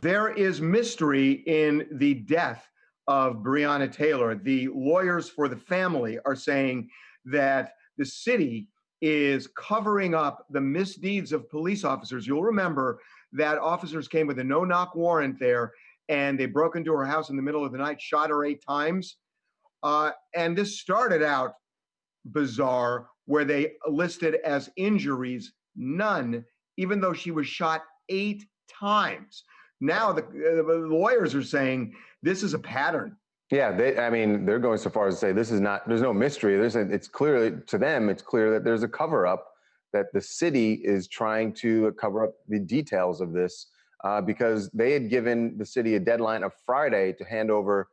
There is mystery in the death of Breonna Taylor. The lawyers for the family are saying that the city is covering up the misdeeds of police officers. You'll remember that officers came with a no-knock warrant there, and they broke into her house in the middle of the night, shot her 8 times. And this started out bizarre, where they listed as injuries none, even though she was shot 8 times. Now the lawyers are saying this is a pattern. Yeah, they're going so far as to say this is not, there's no mystery. It's clearly, to them, it's clear that there's a cover up, that the city is trying to cover up the details of this because they had given the city a deadline of Friday to hand over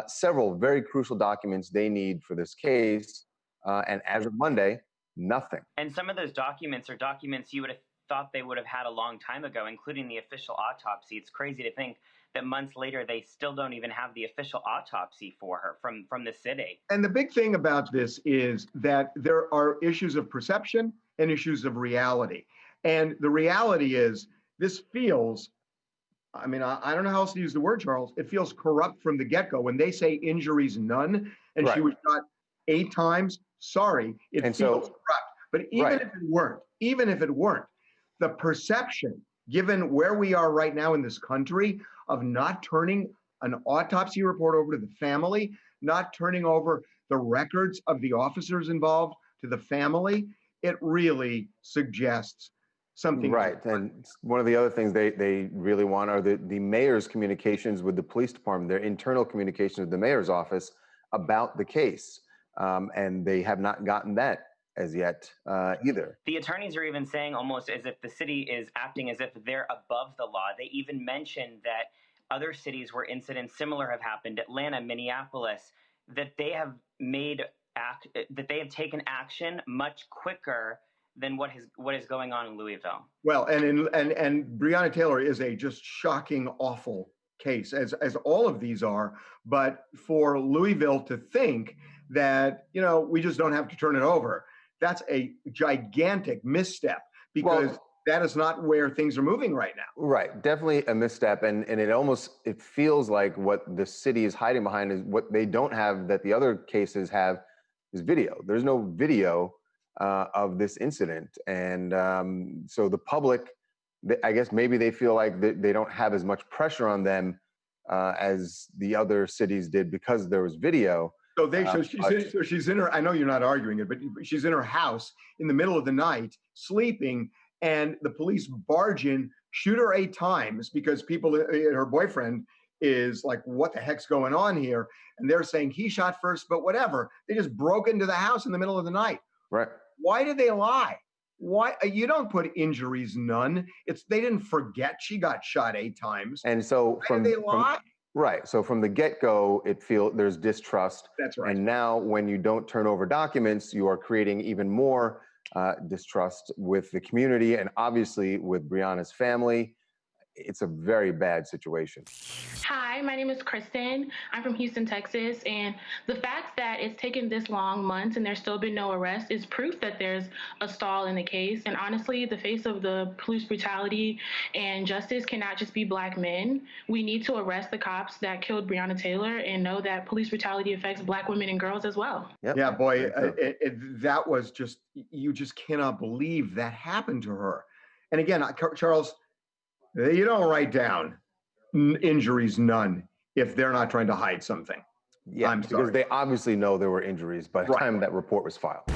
several very crucial documents they need for this case. And as of Monday, nothing. And some of those documents are documents you would have thought they would have had a long time ago, including the official autopsy. It's crazy to think that months later they still don't even have the official autopsy for her from the city. And the big thing about this is that there are issues of perception and issues of reality. And the reality is this feels, I don't know how else to use the word, Charles. It feels corrupt from the get-go. When they say injuries none, and right, she was shot 8 times, sorry, it feels corrupt. But even if it weren't, the perception, given where we are right now in this country, of not turning an autopsy report over to the family, not turning over the records of the officers involved to the family, it really suggests something. Right, and one of the other things they really want are the mayor's communications with the police department, their internal communications with the mayor's office about the case, and they have not gotten that as yet either. The attorneys are even saying almost as if the city is acting as if they're above the law. They even mentioned that other cities where incidents similar have happened, Atlanta, Minneapolis, that they have taken action much quicker than what is going on in Louisville. Well, and Breonna Taylor is a just shocking, awful case, as all of these are. But for Louisville to think that, we just don't have to turn it over, that's a gigantic misstep, because that is not where things are moving right now. Right, definitely a misstep, and it feels like what the city is hiding behind is what they don't have that the other cases have is video. There's no video of this incident, and so the public, I guess maybe they feel like they don't have as much pressure on them as the other cities did because there was video. So she's in her, I know you're not arguing it, but she's in her house in the middle of the night, sleeping, and the police barge in, shoot her 8 times because her boyfriend is like, what the heck's going on here? And they're saying he shot first, but whatever. They just broke into the house in the middle of the night. Right. Why did they lie? Why? You don't put injuries none. They didn't forget she got shot 8 times. And so why did they lie? Right. So from the get-go, there's distrust. That's right. And now when you don't turn over documents, you are creating even more distrust with the community and obviously with Breonna's family. It's a very bad situation. Hi, my name is Kristen. I'm from Houston, Texas, and the fact that it's taken this long, months, and there's still been no arrest is proof that there's a stall in the case. And honestly, the face of the police brutality and justice cannot just be Black men. We need to arrest the cops that killed Breonna Taylor and know that police brutality affects Black women and girls as well. Yep. Yeah, boy, that was just, you just cannot believe that happened to her. And again, Charles, you don't write down injuries none if they're not trying to hide something. Yeah, because they obviously know there were injuries by the time that report was filed.